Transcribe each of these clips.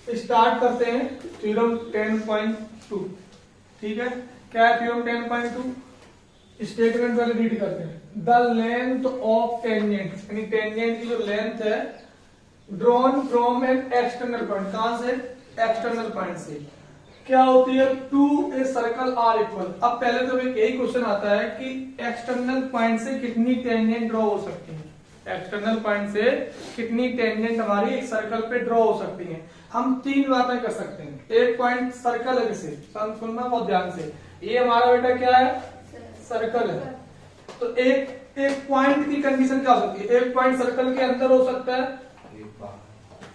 Start करते हैं theorem 10.2। ठीक है, क्या है थ्योरम 10.2? स्टेटमेंट पहले रीड करते हैं। द लेंथ ऑफ टेंजेंट, यानी टेंजेंट की जो लेंथ है drawn from an external point, कहां से? एक्सटर्नल पॉइंट से, क्या होती है? To a circle are equal. अब पहले तो एक यही क्वेश्चन आता है कि एक्सटर्नल पॉइंट से कितनी टेंजेंट ड्रॉ हो सकती है, एक्सटर्नल पॉइंट से कितनी टेंजेंट हमारी एक सर्कल पे ड्रॉ हो सकती है। हम तीन बातें कर सकते हैं। एक पॉइंट सर्कल है, जैसे सुनना बहुत ध्यान से, ये हमारा बेटा क्या है? सर्कल है। तो एक पॉइंट की कंडीशन क्या हो सकती है? एक पॉइंट सर्कल के अंदर हो सकता है,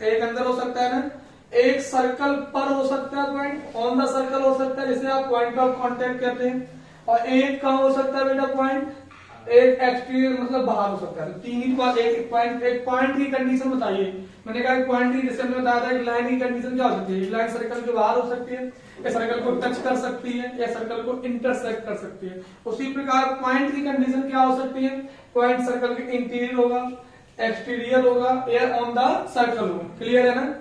एक अंदर हो सकता है ना, एक सर्कल पर हो सकता है, पॉइंट ऑन द सर्कल हो सकता है, जिसे आप पॉइंट ऑफ कांटेक्ट कहते हैं। और एक कहां हो सकता है बेटा पॉइंट? एक एक्सटीरियर मतलब बाहर हो सकता है। तो तीन ही बात, एक पॉइंट की कंडीशन बताइए। मैंने कहा पॉइंट की, जैसे हमने बताया था, एक लाइन की कंडीशन क्या हो सकती है? एक लाइन सर्कल के बाहर हो सकती है, या सर्कल को टच कर सकती है, या सर्कल को इंटरसेक्ट कर सकती है। उसी प्रकार पॉइंट की कंडीशन क्या हो सकती है? पॉइंट सर्कल के इंटीरियर होगा, एक्सटीरियर होगा, या ऑन द सर्कल होगा। क्लियर है ना?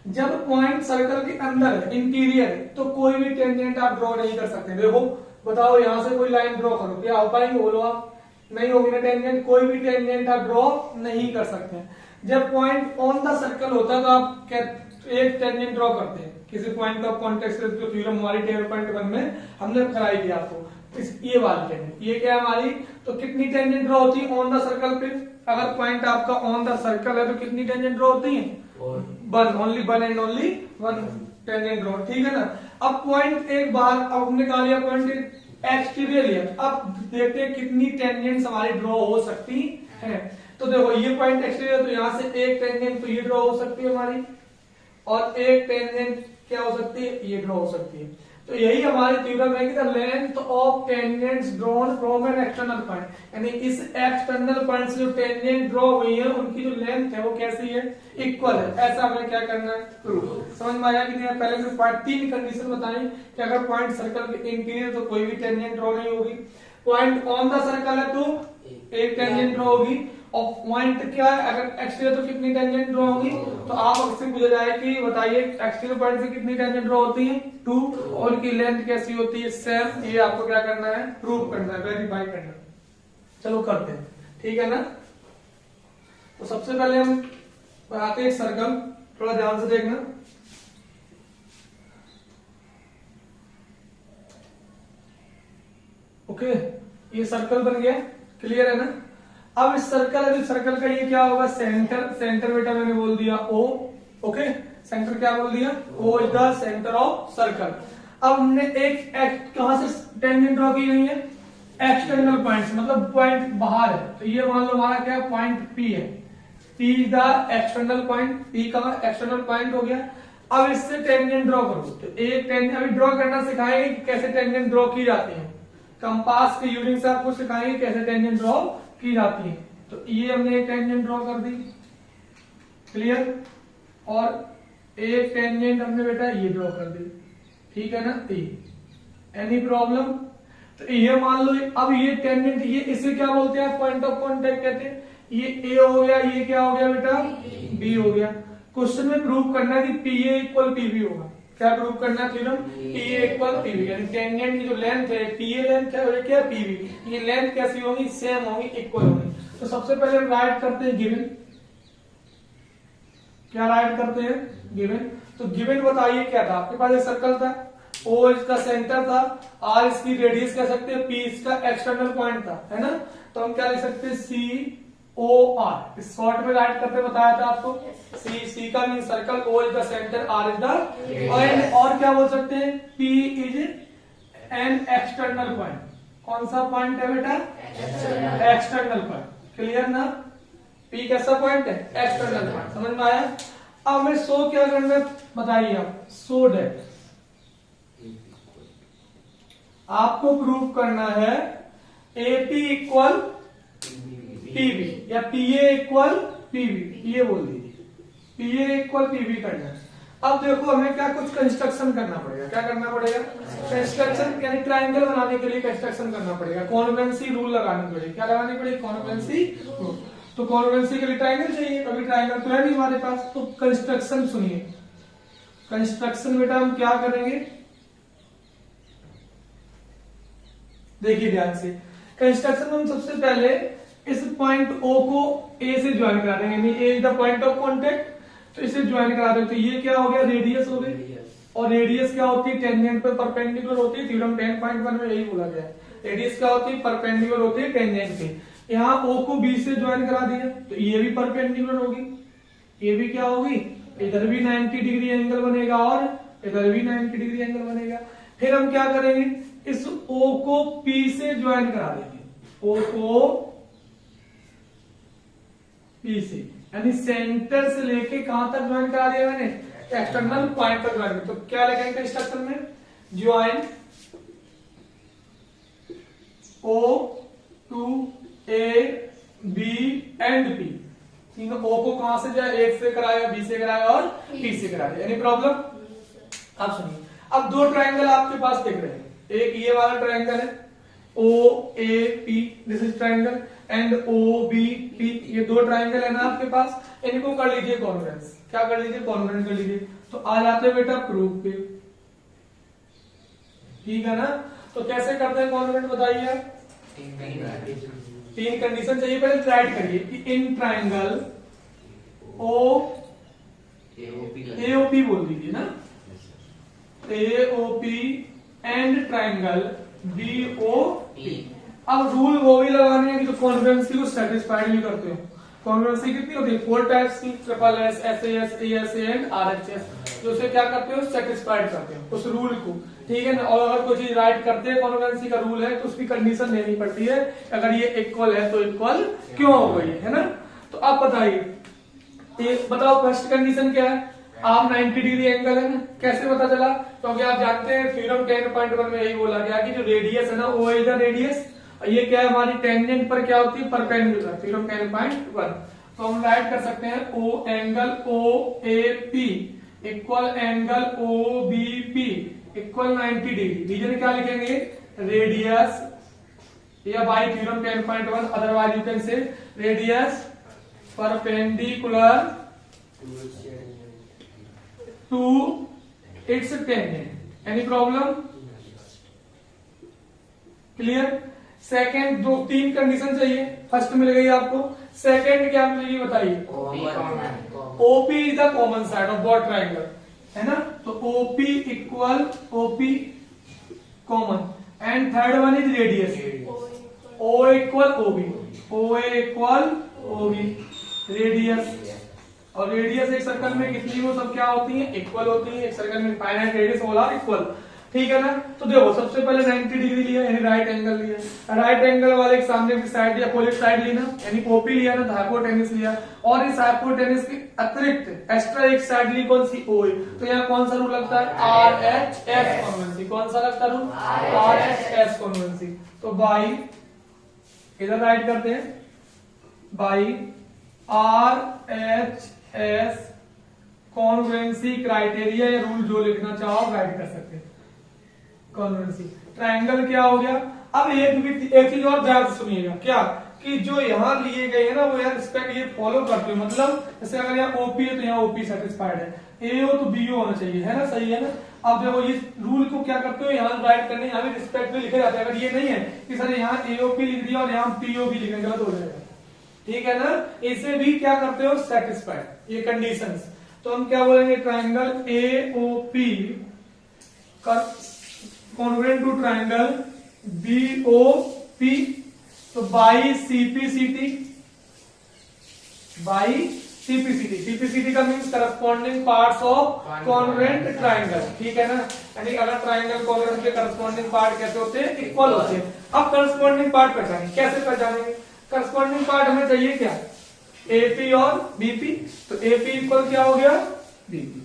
जब पॉइंट सर्कल के अंदर है, इंटीरियर है, तो कोई भी टेंजेंट आप ड्रॉ नहीं कर सकते। देखो बताओ, यहां से कोई लाइन ड्रॉ करो, क्या हो पाएंगे? बोलो आप, नहीं होगी ना टेंजेंट, कोई भी टेंजेंट आप ड्रॉ नहीं कर सकते हैं। जब पॉइंट ऑन द सर्कल होता है तो आप एक टेंजेंट ड्रॉ करते हैं किसी पॉइंट ऑफ कॉन्टेक्ट से। जो थ्योरम हमारी टेबल पॉइंट 1 में हमने कराई थी आपको, ये वाली टेंजेंट, ये क्या है हमारी? तो कितनी टेंजेंट ड्रॉ होती है ऑन द सर्कल पे? अगर पॉइंट आपका ऑन द सर्कल है तो कितनी टेंजेंट ड्रॉ होती है? One, only one and only one tangent draw. ठीक है ना? अब पॉइंट एक बार, अब हमने कहा लिया पॉइंट एक्सटीरियर लिया, अब देखते हैं कितनी टेंजेंट्स हमारी ड्रॉ हो सकती है। तो देखो ये पॉइंट एक्सटीरियर, तो यहां से एक टेंजेंट तो ये ड्रॉ हो सकती है हमारी, और एक टेंजेंट क्या हो सकती है? ये ड्रॉ हो सकती है। तो यही हमारी थ्योरम है कि the length of tangents drawn from an external point, यानी इस एक्सटर्नल पॉइंट से जो टेंजेंट ड्रॉ हुई है उनकी जो लेंथ है वो कैसी है? इक्वल है। ऐसा हमें क्या करना है? प्रूफ। समझ में आया कि नहीं? पहले मैंने पॉइंट तीन कंडीशन बताई कि अगर पॉइंट सर्कल के इंटीरियर तो कोई भी टेंजेंट ड्रॉ नहीं होगी, पॉइंट ऑन द सर्कल है तो एक टेंजेंट ड्रॉ होगी, और पॉइंट क्या है? अगर एक्सटीरियर तो कितनी टेंजेंट ड्रॉ होगी? तो आप आपसे पूछा जाए कि बताइए एक्सटीरियर पॉइंट से कितनी टेंजेंट ड्रॉ होती है? 2, और उनकी लेंथ कैसी होती है? सेम। ये आपको क्या करना है? प्रूव करना है, वेरीफाई करना है। चलो करते हैं, ठीक है ना? तो सबसे पहले हम बनाते हैं एक सर्कल, थोड़ा ध्यान से देखना। ओके, ये सर्कल बन गया, क्लियर है ना? अब इस सर्कल है, सर्कल का ये क्या होगा? सेंटर बेटा मैंने बोल दिया O। ओके, सेंटर क्या बोल दिया? O is the centre of circle. अब हमने एक कहां से टेंजेंट ड्रॉ की गई है? एक्सटर्नल पॉइंट से, मतलब पॉइंट बाहर है। तो ये मान लो हमारा क्या है? पॉइंट P है। P is the external point, P का एक्सटर्नल पॉइंट हो गया। अब इससे टेंजेंट ड्रॉ करो। तो एक टेंजेंट अभी ड्रॉ करना सिखाएंगे कि कैसे टेंजेंट ड्रॉ की जाती है। कंपास के यूजिंग से आपको सिखाएंगे कैसे टेंजेंट ड्रॉ की जाती है। तो ये हमने एक टेंजेंट ड्रॉ कर दी, क्लियर, और एक टेंजेंट हमने बेटा ये ड्रॉ कर दी, ठीक है ना? Any problem? तो ये मान लो, अब ये टेंजेंट, ये इसे क्या बोलते हैं? पॉइंट ऑफ कांटेक्ट कहते हैं। ये ए हो गया, ये क्या हो गया बेटा? बी हो गया। क्वेश्चन में प्रूव करना है कि P A equal P B होगा। क्या प्रूव करना है theorem? P A equal P B, यानी टेंजेंट की जो लेंथ है पी ए लेंथ है, और क्या पी बी, ये लेंथ कैसी होगी? सेम होगी, इक्वल होगी। तो सबसे पहले हम राइट करते हैं गिवन। क्या राइट करते हैं? गिवन। तो गिवन बताइए क्या था? आपके पास एक सर्कल था, O इसका सेंटर था, R इसकी रेडियस कह सकते हैं, P इसका एक्सटर्नल पॉइंट था, है ना? तो हम क्या लिख सकते हैं? COR। इस शॉर्ट में राइट करते बताया था आपको। C का mean circle, O is the centre, R is the, और क्या बोल सकते हैं? P is an external point. कौन सा पॉइंट है बेटा? External point. क्लियर ना? P कैसा पॉइंट है? External point. समझ में आया? अब हमें शो क्या करना है बताइए आप? शो दैट, आपको प्रूव करना है AP इक्वल PB या PA इक्वल PB, ये बोल दीजिए। PA इक्वल PB करना है। अब देखो हमें क्या कुछ कंस्ट्रक्शन करना पड़ेगा। क्या करना पड़ेगा? कंस्ट्रक्शन, यानी ट्रायंगल बनाने के लिए कंस्ट्रक्शन करना पड़ेगा। कॉन्वेंसी रूल लगानी पड़ेगी। क्या लगानी पड़ेगी? कॉन्वेंसी रूल। तो कॉन्वेंसी के लिए ट्रायंगल चाहिए, कभी ट्रायंगल तो है नहीं हमारे पास। तो कंस्ट्रक्शन सुनिए, कंस्ट्रक्शन बेटा हम क्या करेंगे, देखिए ध्यान से। कंस्ट्रक्शन में हम सबसे पहले इस पॉइंट O को A से ज्वाइन करा देंगे, यानी A is the point of contact, तो इसे ज्वाइन करा देते, तो ये क्या हो गया, रेडियस हो गई। और रेडियस क्या होती है, टेंजेंट पे परपेंडिकुलर होती है, थ्योरम 10.1 में यही बोला गया है। रेडियस क्या होती है, परपेंडिकुलर होती है टेंजेंट पे। यहाँ O को B से ज्वाइन करा दिया, तो ये भी परपेंडिकुलर होगी, ये भी क्या होगी, इधर भी 90 डिग्री एंगल बनेगा और इधर भी 90 डिग्री एंगल बनेगा। फिर हम क्या करेंगे, इस O को P से ज्वाइन करा देंगे, O को P से, यानी सेंटर से लेके कहां तक ज्वाइन करा दिया मैंने, एक्सटर्नल पॉइंट तक ज्वाइन। तो क्या लिखेंगे इंस्ट्रक्शन में, join O to A B and P, तीनों O को कहां से जाए, A से कराया, B से कराया और P से कराया। Any problem? अब सुनिए, अब दो ट्रायंगल आपके पास दिख रहे हैं, एक ये वाला ट्रायंगल है OAP, this is triangle, and OBP, ये दो ट्रायंगल है ना आपके पास, इनको कर लीजिए कॉन्ग्रुएंस। क्या कर लीजिए, कॉन्ग्रुएंट कर लीजिए। तो आ जाते हैं बेटा प्रूफ पे, ठीक है ना। तो कैसे करते हैं कॉन्ग्रुएंट, बताइए आप। तीन कंडीशन चाहिए, पहले राइट करिए कि इन ट्रायंगल AOP बोल दीजिए ना, AOP एंड ट्रायंगल BOP। अब रूल वो भी लगाने हैं कि जो कॉन्ग्रुएंसी को सेटिस्फाइड भी करते हो। कॉन्ग्रुएंसी कितनी होती है, 4 टाइप्स की, SSS, SAS, ASA and RHS, जो उसे क्या करते हो, सेटिस्फाइड करते हो उस रूल को, ठीक है ना। और अगर कोई चीज राइट करते हैं, कॉन्ग्रुएंसी का रूल है, तो उसकी कंडीशन लेनी पड़ती है, अगर ये इक्वल है तो इक्वल क्यों हो गई है ना। तो आप बताइए, बताओ फर्स्ट कंडीशन क्या है, आप 90 डिग्री एंगल है ना, कैसे पता चला, क्योंकि आप जानते हैं थ्योरम 10.1 में यही बोला गया कि जो रेडियस है ना, वो इज द रेडियस, ये क्या है हमारी टेंजेंट पर क्या होती है, परपेंडिकुलर, थ्योरम 10.1। तो हम राइट कर सकते हैं O angle OAP equal angle OBP equal 90 degree. Reason क्या लिखेंगे, रेडियस, या by theorem 10.1, otherwise you can say radius perpendicular to its tangent. Any problem? Clear. Second, दो तीन कंडीशन चाहिए, फर्स्ट मिल गई आपको, सेकंड क्या मिलेगी बताइए, OP is the common side of both triangle, है ना। तो OP equal OP common, and third one is radius, OA equal OB, OA equal OB, radius. और रेडियस एक सर्कल में कितनी, वो सब क्या होती है, इक्वल होती है, एक सर्कल में finite radius all are equal, ठीक है ना। तो देखो सबसे पहले 90 डिग्री लिया, यानी राइट एंगल लिया, राइट एंगल वाले एक सामने की साइड या अपोजिट साइड ली ना, यानी OP लिया ना, हाइपोटेनस लिया, और इस हाइपोटेनस के अतिरिक्त एक्स्ट्रा एक साइड ली, कौन सी, OA। तो यहाँ कौन सा रूल लगता है, RHS कॉन्वेंसी, कौन सा लगता है रूल, RHS कॉन्वेंसी। तो बाई, इधर राइट करते हैं, बाई RHS कॉन्ग्रुएंसी क्राइटेरिया, या रूल जो लिखना चाहो आप राइट कर सकते हैं। कॉन्ग्रुएंसी ट्रायंगल क्या हो गया। अब एक चीज और ध्यान से सुनिएगा, क्या कि जो यहाँ लिए गए हैं ना, वो यार रिस्पेक्ट ये फॉलो करते हो, मतलब जैसे अगर यहाँ OP है तो यहाँ OP सेटिस्फाइड है, AO तो BO होना चाहिए, है ना, सही है ना। अब देखो ये रूल को क्या करते हो, यहाँ राइट करने, यहाँ भी रिस्पेक्ट में लिखे जाते हैं। अगर ये नहीं है कि सर यहाँ AOP लिख दिया और यहाँ POP लिखने, गलत हो जाएगा, ठीक है ना। इसे भी क्या करते हो, सेटिस्फाइड, ये कंडीशंस। तो हम क्या बोलेंगे, triangle AOP congruent to triangle BOP, तो बाई CPCT, बाई CPCT का means corresponding parts of congruent triangle, ठीक है ना। यानी अगर ट्रायंगल कॉन्ग्रुएंट के करस्पॉन्डिंग पार्ट कैसे होते हैं, इक्वल होते हैं। अब करस्पॉन्डिंग पार्ट पहचानेंगे, कैसे पहचानेंगे, करस्पॉन्डिंग पार्ट हमें चाहिए क्या, AP और BP। तो AP इक्वल क्या हो गया, BP,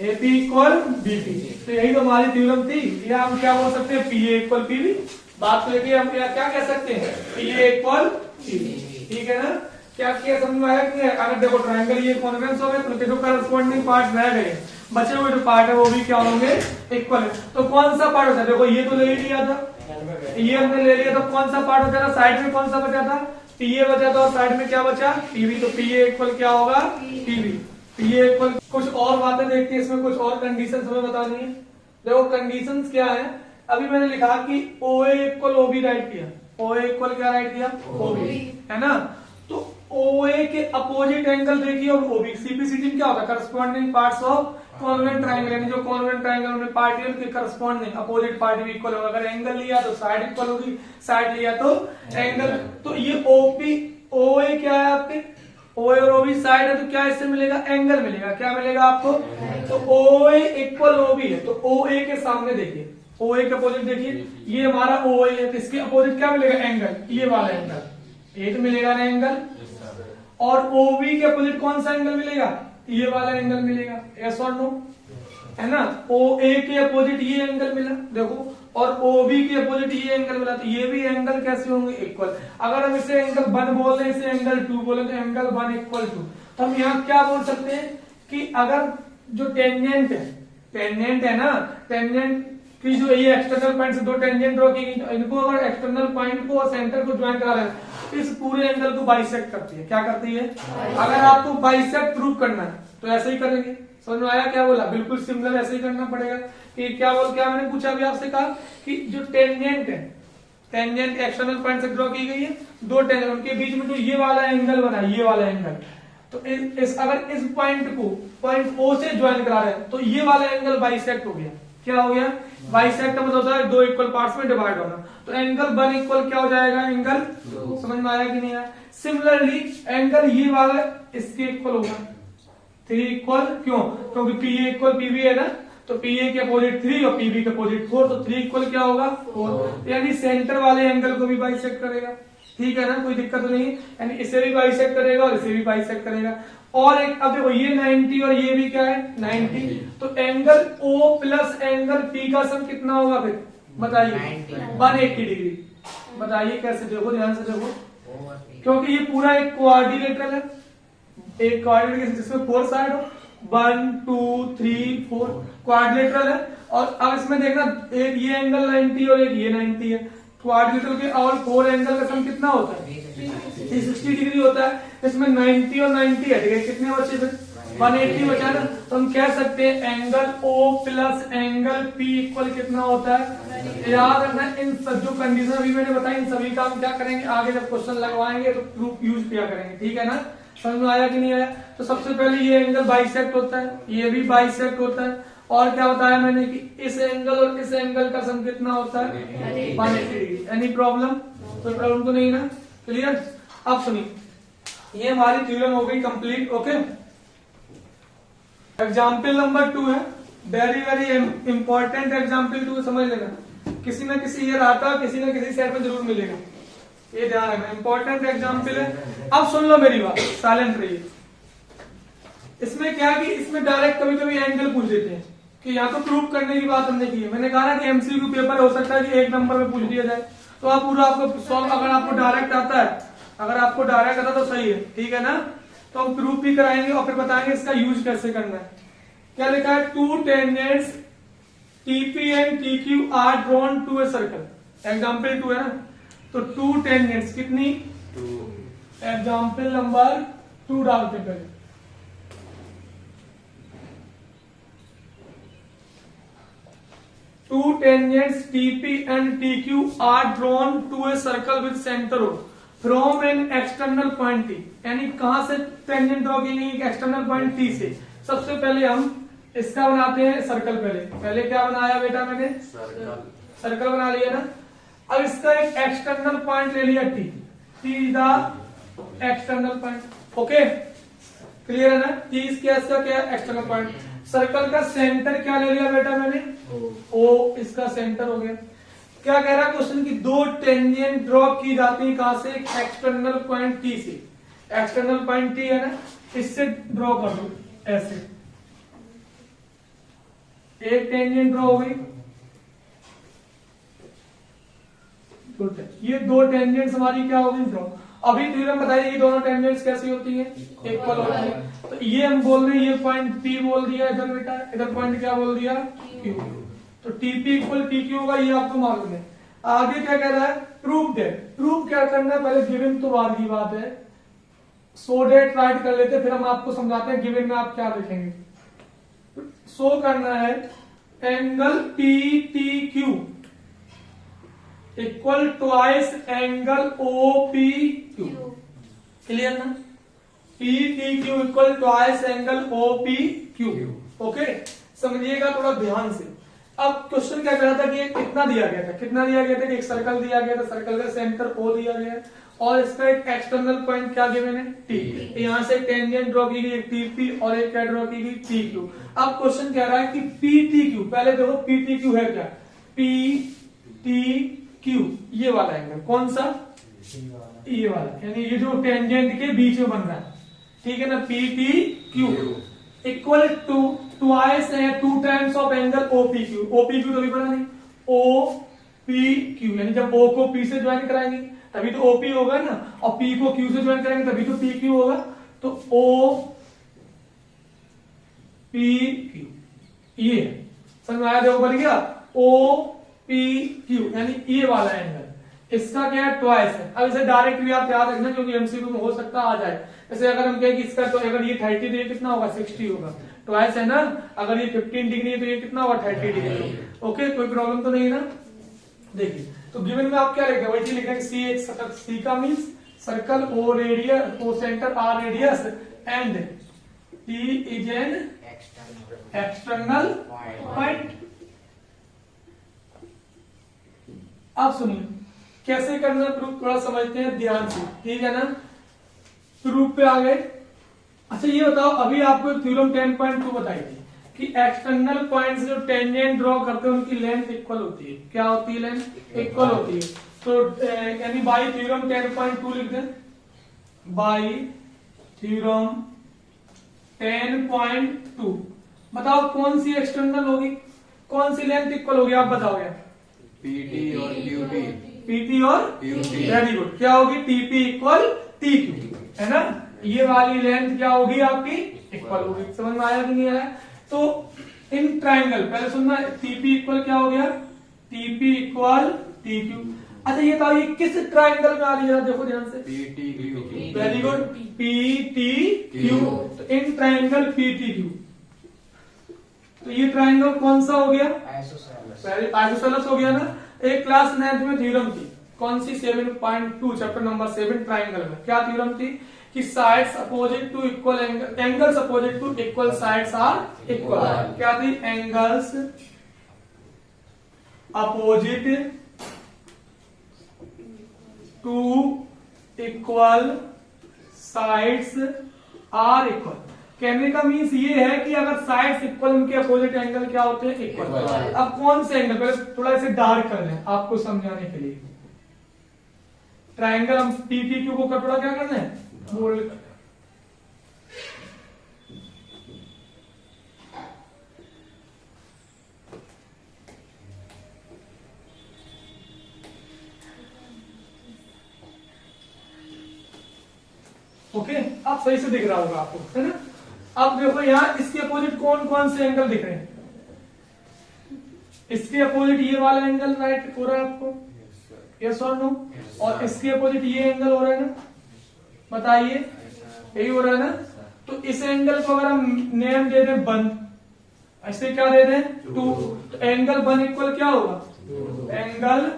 AP इक्वल BP। तो यही तो हमारी थ्योरम थी, या हम क्या बोल सकते हैं, PA इक्वल PB। बात को लेके हम क्या कह सकते हैं, PA इक्वल PB, ठीक है ना। क्या किया समझ में आया कि अगर देखो ट्रायंगल ये कॉन्वेंस हो गए, तो जो करस्पॉन्डिंग पार्ट रह गए, बचे हुए जो पार्ट है वो भी क्या होंगे, इक्वल है। तो कौन सा पार्ट होता है, देखो ये तो ले ही लिया था, ये हमने ले लिया, तो कौन सा पार्ट बचा था, साइड में कौन सा बचा था, PA बचा था, और साइड में क्या बचा, PB। तो PA इक्वल क्या होगा, PB, ये इक्वल, कुछ और बातें देखते हैं इसमें, कुछ और कंडीशन हमें बतानी है। देखो कंडीशंस क्या है, अभी मैंने लिखा कि OA इक्वल OB राइट किया, OA इक्वल क्या राइट किया, OB, है ना। तो OA के अपोजिट एंगल देखिए और OB, CPCT क्या होता है, corresponding parts of convent triangle, यानी जो कॉन्वेंट ट्राइंगल में पार्ट है उनके करस्पॉन्डिंग अपोजिट पार्ट भी इक्वल होगा। अगर एंगल लिया तो साइड इक्वल होगी, साइड लिया तो एंगल। तो ये OA क्या है आपके, OA और OB साइड है, तो क्या इससे मिलेगा, एंगल मिलेगा। क्या मिलेगा आपको, तो OA इक्वल OB है, तो OA के सामने देखिए, OA के अपोजिट देखिए, ये हमारा OA है, तो इसके अपोजिट क्या मिलेगा, एंगल, ये वाला एंगल, ये तो मिलेगा ना एंगल। और OB के अपोजिट कौन सा एंगल मिलेगा, ये वाला एंगल मिलेगा, यस और नो, है ना। OA के अपोजिट ये एंगल मिला देखो, और OB के अपोजिट ये एंगल मिला, तो ये भी एंगल कैसे होंगे, इक्वल। अगर हम इसे एंगल 1 बोल रहे हैं, इसे एंगल 2 बोले, तो एंगल 1 इक्वल 2। तो हम यहाँ क्या बोल सकते हैं कि अगर जो टेंजेंट है ना, टेंजेंट की जो ये एक्सटर्नल पॉइंट से दो टेंजेंट ड्रॉ की गई, तो इनको अगर एक्सटर्नल पॉइंट को और सेंटर को ज्वाइन करा रहे हैं, इस पूरे एंगल को बाइसेक्ट करती है। क्या करती है, अगर आपको बाइसेक्ट प्रूव करना है तो ऐसे ही करेंगे। समझ में आया क्या बोला, बिल्कुल सिमिलर ऐसे ही करना पड़ेगा। कि क्या मैंने पूछा अभी आपसे, कहा कि जो टेंजेंट है, टेंजेंट एक्सटर्नल पॉइंट से ड्रॉ की गई है, दो टेंजेंट, उनके बीच में जो ये वाला एंगल बना, ये वाला एंगल, तो अगर इस पॉइंट को पॉइंट O से ज्वाइन करा रहे हैं, तो ये वाला एंगल बाइसेक्ट हो गया। क्या हो गया, बाइसेक्ट का मतलब होता है दो इक्वल पार्ट्स में डिवाइड होना। तो एंगल 1 इक्वल क्या हो जाएगा, एंगल 2। समझ में आया कि नहीं आया। सिमिलरली एंगल ये वाला इसके इक्वल होगा, 3 इक्वल, क्यों, क्योंकि PA इक्वल PB है ना, तो PA के अपोजिट 3 और PB के अपोजिट 4, तो 3 इक्वल क्या होगा, 4। यानी सेंटर वाले एंगल को भी बाइसेक्ट करेगा, ठीक है ना, कोई दिक्कत नहीं है। यानी इसे भी बाइसेक्ट करेगा और इसे भी बाइसेक्ट करेगा। और एक अब देखो, ये 90 और ये भी क्या है, 90, तो angle O plus angle P का सम कितना होगा फिर बताइए, 180 डिग्री। बताइए कैसे, देखो ध्यान से देखो, क्योंकि ये पूरा एक क्वाड्रिलेटरल है, एक क्वाड्रिलेटरल जिसमें 4 साइड हो, 1 2 3 4 क्वाड्रिलेटरल है। और अब इसमें देखना, एक ये एंगल 90 और एक ये 90 है। क्वाड्रिलेटरल के और 4 एंगल का सम कितना होता है, 360 डिग्री होता है। इसमें 90 और 90 है, ठीक है, कितने बचे फिर, 180 बचा ना। तो हम कह सकते हैं angle O plus angle P equal कितना होता है। याद रखना, इन सब जो कंडीशन अभी मैंने बताई, इन सभी का हम क्या करेंगे, आगे जब क्वेश्चन लगवाएंगे तो प्रूफ यूज किया करेंगे, ठीक है ना। समझ में आया कि नहीं आया। तो सबसे पहले ये एंगल बाइसेक्ट होता है, ये भी बाइसेक्ट होता है। और क्या बताया मैंने कि इस एंगल और इस एंगल का सम कितना होता है, 180 डिग्री। एनी प्रॉब्लम, कोई प्रॉब्लम तो नहीं ना, क्लियर। अब सुनिए, ये हमारी थ्योरम हो गई कंप्लीट, ओके। एग्जाम्पल नंबर 2 है, वेरी वेरी इंपॉर्टेंट एग्जाम्पल 2, समझ लेना। किसी ना किसी ईयर आता है, किसी ना किसी सेट में जरूर मिलेगा, ये ध्यान रखना, इंपॉर्टेंट एग्जाम्पल है। अब सुन लो मेरी बात, साइलेंट रहिए। इसमें क्या है कि इसमें डायरेक्ट कभी कभी एंगल पूछ देते हैं कि यहाँ तो प्रूफ करने की बात हमने की है। मैंने कहा ना कि MCQ पेपर हो सकता है कि 1 नंबर में पूछ दिया जाए, तो आप पूरा आपको सॉल्व, अगर आपको डायरेक्ट आता है, अगर आपको डायरेक्ट आता तो सही है, ठीक है ना। तो हम प्रूफ भी कराएंगे और फिर बताएंगे इसका यूज कैसे करना है। क्या लिखा है, 2 tangents TP and TQ are drawn to a circle. Example 2 है ना, तो 2 टेंजेंट्स कितनी, 2। एग्जाम्पल नंबर 2 डालते पहले, to tangents TP and TQ are drawn to a circle with center O from an external point T। यानी कहां से tangent draw की गई, एक्सटर्नल पॉइंट T से। सबसे पहले हम इसका बनाते हैं सर्कल। पहले क्या बनाया बेटा मैंने, सर्कल बना लिया ना। अब इसका एक एक्सटर्नल पॉइंट ले लिया T is the external point, okay, clear है ना। T इसका क्या है, एक्सटर्नल पॉइंट। सर्कल का सेंटर क्या ले लिया बेटा मैंने, O, इसका सेंटर हो गया। क्या कह रहा है क्वेश्चन की, 2 टेंजेंट ड्रॉ की जाती है कहां से, एक्सटर्नल पॉइंट T से। एक्सटर्नल पॉइंट T है ना, इससे ड्रॉ कर दो ऐसे, एक टेंजेंट ड्रॉ हो गई। ये 2 टेंजेंट्स हमारी क्या हो गई, ड्रॉ। अभी थ्योरम बताइए ये दोनों टेंजेंट्स कैसी होती है, इक्वल होती है। तो ये हम बोल रहे हैं, ये पॉइंट P बोल दिया इधर बेटा, इधर पॉइंट क्या बोल दिया, Q। तो TP इक्वल TQ होगा, ये आपको मालूम है। आगे क्या कह रहा है, प्रूफ है। प्रूफ क्या करना है, पहले गिवन तो बार की बात है, सो डेट राइट कर लेते, फिर हम आपको समझाते हैं गिवन में आप क्या लिखेंगे। शो करना है angle P T Q equal twice angle O P Q. Clear ना? P T Q equal twice angle O P Q. Okay, समझिएगा थोड़ा ध्यान से। अब क्वेश्चन क्या कह रहा था कि कितना दिया गया था, कितना दिया गया था कि एक सर्कल दिया गया था, सर्कल का सेंटर ओ दिया गया है और इसका एक एक्सटर्नल पॉइंट क्या गिवन है टी। यहां से टेंजेंट ड्रॉ की गई एक टीपी और एक क्या ड्रॉ की गई पी क्यू। अब क्वेश्चन कह रहा है कि पी टी क्यू, पहले देखो पी टी क्यू है क्या, पी टी क्यू ये वाला एंगल कौन सा, ये वाला, यानी ये जो टेंजेंट के बीच में बन रहा है, ठीक है ना, P T Q equal to twice है 2 times of angle OPQ. OPQ तो भी पता नहीं, ओ पी क्यू, यानी जब ओ को पी से ज्वाइन कराएंगे तभी तो ओपी होगा ना, और पी को क्यू से ज्वाइन करेंगे तभी तो पी क्यू होगा। तो ओ पी क्यू ये समझ में आया, देखो बन गया ओ पी क्यू, यानी ये वाला एंगल, इसका क्या है ट्वाइस है। अब इसे डायरेक्ट भी आप याद रखना क्योंकि एमसीक्यू में हो सकता आ जाए। जैसे अगर हम कहें कि इसका तो अगर ये 30 तो ये कितना होगा 60 होगा, ट्वाइस है ना, अगर ये 15 डिग्री है तो ये कितना होगा 30 डिग्री। ओके, कोई प्रॉब्लम तो नहीं ना। देखिए तो गिवन में आप क्या लिख रहे हैं, वही लिख रहे हैं सी एक सी का means circle O radius, O centre R radius and T is an external point. आप सुनिए कैसे करना प्रूफ, थोड़ा समझते हैं ध्यान से, ठीक है ना। प्रूफ पे आ गए। अच्छा ये बताओ, अभी आपको थ्योरम 10.2 बताई थी कि एक्सटर्नल पॉइंट्स जो टेंजेंट ड्रॉ करते हैं उनकी लेंथ इक्वल होती है। क्या होती है? लेंथ इक्वल होती है। तो यानी बाई थ्योरम 10.2 लिख दें, बाई थ्योरम 10.2 बताओ कौन सी एक्सटर्नल होगी, कौन सी लेंथ इक्वल होगी, आप बताओ यार। पीटी और क्यूटी, पीटी और क्यूटी, वेरी गुड। क्या होगी? टीपी इक्वल टी क्यू, है ना। ये वाली लेंथ क्या होगी आपकी? इक्वल होगी। समझ में आया कि नहीं आया? तो इन ट्राइंगल पहले सुनना, टीपी इक्वल क्या हो गया? TP equal T Q. अच्छा ये बताओ ये किस ट्राइंगल में आ रही है, देखो ध्यान से। PT Q, very good, P T Q. तो in triangle P T Q, तो ये ट्राइंगल कौन सा हो गया? आइसोसेलेस हो गया ना। एक क्लास 9th में थ्योरम थी, कौन सी? 7.2 चैप्टर नंबर 7 ट्राइंगल में क्या थ्योरम थी कि sides opposite to equal angles opposite to equal sides are equal. क्या थी? Angles opposite to equal sides are equal. कहने का मीन्स ये है कि अगर साइड्स इक्वल, उनके अपोजिट एंगल क्या होते हैं? इक्वल। अब कौन से एंगल, पहले थोड़ा इसे डार्क कर लें आपको समझाने के लिए। ट्राइंगल हम टीपी क्यू को थोड़ा क्या करना है? बोल्ड। ओके, अब सही से दिख रहा होगा आपको, है ना। अब देखो यहाँ इसके अपोजिट कौन कौन से एंगल दिख रहे हैं? इसके अपोजिट ये वाला एंगल राइट हो रहा है आपको, यस और नो? और इसके अपोजिट ये एंगल हो रहा है ना, बताइए, यही हो रहा है ना। तो इस एंगल को अगर हम नेम दे दें वन, ऐसे क्या दे दें? 2, तो एंगल वन इक्वल क्या होगा? Angle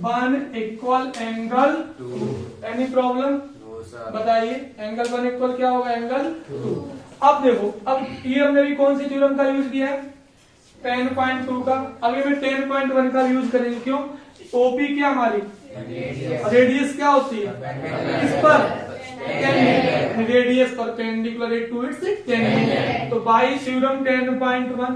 one equal angle 2। Any problem बताइए? एंगल वन इक्वल क्या होगा? एंगल 2। अब देखो, अब ये हमने भी कौन सी थ्योरम का यूज किया है? 10.2 का। अभी में 10.1 का यूज करेंगे। क्यों? ओपी क्या हमारी रेडियस क्या होती है? इस पर radius perpendicular to its tangent. तो बाई थ्योरम 10.1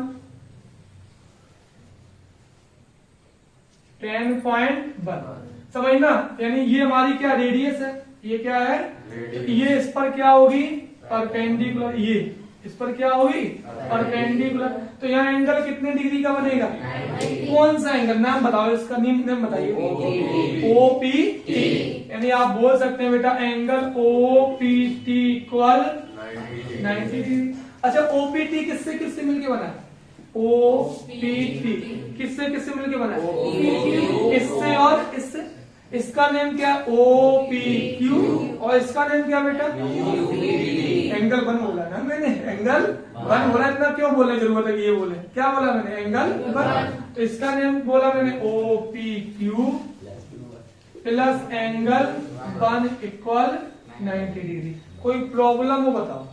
समझना, यानी ये हमारी क्या रेडियस है, ये क्या है? ये इस पर क्या होगी? परपेंडिकुलर। ये इस पर क्या होगी? परपेंडिकुलर। तो यहाँ एंगल कितने डिग्री का बनेगा? कौन सा एंगल? नाम बताओ इसका, नाम बताइए। ओपीटी। यानी आप बोल सकते हैं बेटा एंगल ओपीटी इक्वल 90 डिग्री। अच्छा ओपीटी किससे किससे मिलके बना है? ओपीटी किससे किससे मिलके बना है? इससे और इससे। इसका नेम क्या है ओ पी क्यू और इसका नेम क्या बेटा एंगल वन बोला ना मैंने, एंगल वन बोला। इतना क्यों बोलने जरूरत है कि ये बोले, क्या बोला मैंने एंगल वन। तो इसका नेम बोला मैंने O P Q plus angle one equal 90 degree. कोई प्रॉब्लम हो बताओ,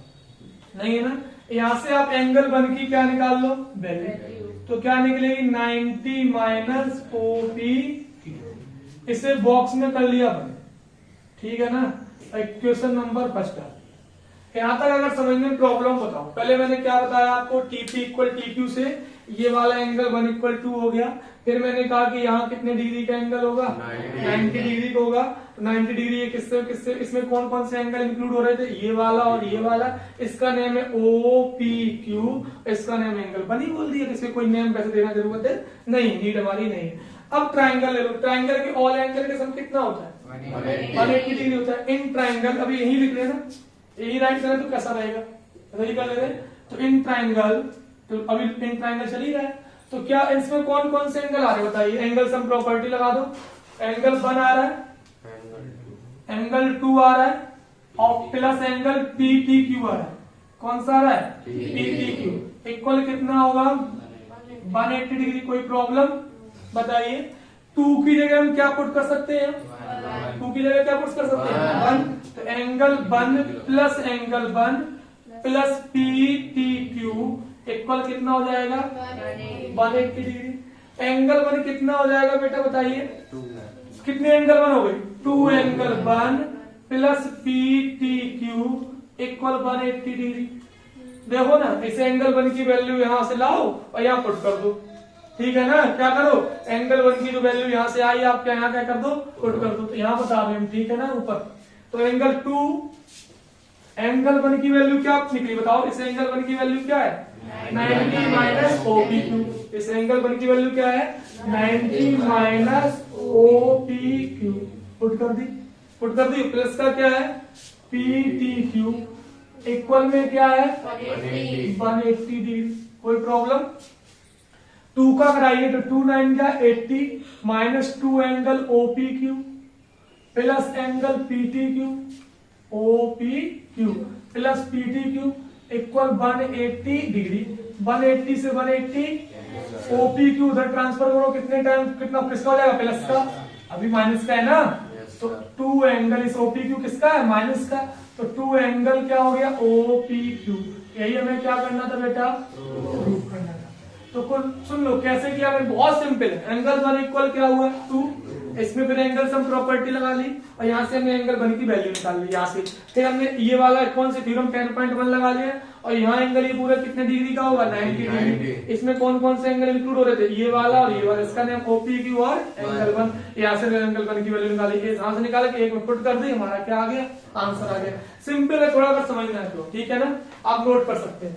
नहीं है ना। यहां से आप एंगल वन की क्या निकाल लो वैल्यू, तो क्या निकलेगी 90 माइनस ओ पी। इसे बॉक्स में कर लिया मैंने, ठीक है ना। Equation number first. यहां तक अगर समझने में प्रॉब्लम बताओ, पहले मैंने क्या बताया आपको, टीपी इक्वल टीक्यू से ये वाला एंगल 1 इक्वल 2 हो गया। फिर मैंने कहा कि यहाँ कितने डिग्री का एंगल होगा 90 डिग्री का होगा। तो 90 डिग्री ये किससे किससे, इसमें कौन कौन से एंगल इंक्लूड हो रहे थे, ये वाला और ये वाला। इसका नेम है ओ पी क्यू, इसका नेम एंगल बनी बोल दिया। इसमें कोई नेम वैसे देना जरूरत है नहीं, नीड हमारी नहीं है। अब ट्राइंगल ले लो, ट्राइंगल के ऑल एंगल का सम कितना होता है 180 डिग्री होता है। इन ट्राइंगल अभी यही लिख लेना, यही राइट करें तो कैसा रहेगा, यही कर ले रहे। तो इन ट्राइंगल, तो अभी इन ट्राइंगल चल ही रहा है। तो क्या इसमें कौन कौन से एंगल आ रहे हैं बताइए, एंगल सम प्रॉपर्टी लगा दो। एंगल 1 आ रहा है, एंगल 2 आ रहा है और plus angle P T Q आ रहा है। कौन सा आ रहा है पी टी क्यू। इक्वल कितना होगा 180 डिग्री। कोई प्रॉब्लम बताइए। 2 की जगह हम क्या पुट कर सकते हैं, 2 की जगह क्या पुट कर सकते हैं 1। तो angle 1 plus angle 1 plus P T Q equal कितना हो जाएगा 180 डिग्री। एंगल 1 कितना हो जाएगा बेटा बताइए, कितने एंगल 1 हो गए 2 angle 1 plus P T Q equal 180 degree. देखो ना, इस एंगल 1 की वैल्यू यहां से लाओ और यहां पुट कर दो, ठीक है ना। क्या करो, एंगल 1 की जो वैल्यू यहां से आई आप क्या यहाँ क्या कर दो पुट कर दो। तो यहां बता रहे हम, ठीक है ना ऊपर। तो एंगल 2, एंगल 1 की वैल्यू क्या निकली बताओ। इस एंगल 1 की वैल्यू क्या है 90 माइनस ओ पी क्यू। इस एंगल 1 की वैल्यू क्या है 90 minus O P Q. Put कर दी, पुट कर दी। प्लस का क्या है पी टी क्यू इक्वल में क्या है 180 डिग्री। कोई प्रॉब्लम। 2 का कराइए तो 2 9 का 80 minus 2 angle O P Q plus angle P T Q O P Q plus P T Q equal 180 degree. 180 से 180 ओपी क्यू उधर ट्रांसफर करो, कितने टाइम कितना किसका हो जाएगा प्लस का, अभी माइनस का है ना। तो 2 एंगल इस ओपी क्यू किसका है माइनस का। तो 2 एंगल क्या हो गया ओपी क्यू। यही हमें क्या करना था बेटा प्रूफ करना था। तो कुल सुन लो कैसे किया, बहुत सिंपल है। एंगल 1 इक्वल क्या हुआ 2, इसमें फिर एंगल सम प्रॉपर्टी लगा ली और यहाँ से हमने एंगल 1 की वैल्यू निकाल ली यहाँ से। फिर हमने ये वाला कौन से थ्योरम 10.1 लगा लिया और यहाँ एंगल ये पूरा कितने डिग्री का होगा 90 डिग्री। इसमें कौन कौन से एंगल इंक्लूड हो रहे थे, ये वाला और ये वाला। इसका नाम ओपी क्यू और एंगल 1। यहाँ से एंगल 1 की वैल्यू निकाली, यहाँ से निकाला कि एक में पुट कर दी, हमारा क्या आ गया आंसर आ गया। सिंपल है, थोड़ा अगर समझना है तो ठीक है ना, आप नोट कर सकते हैं।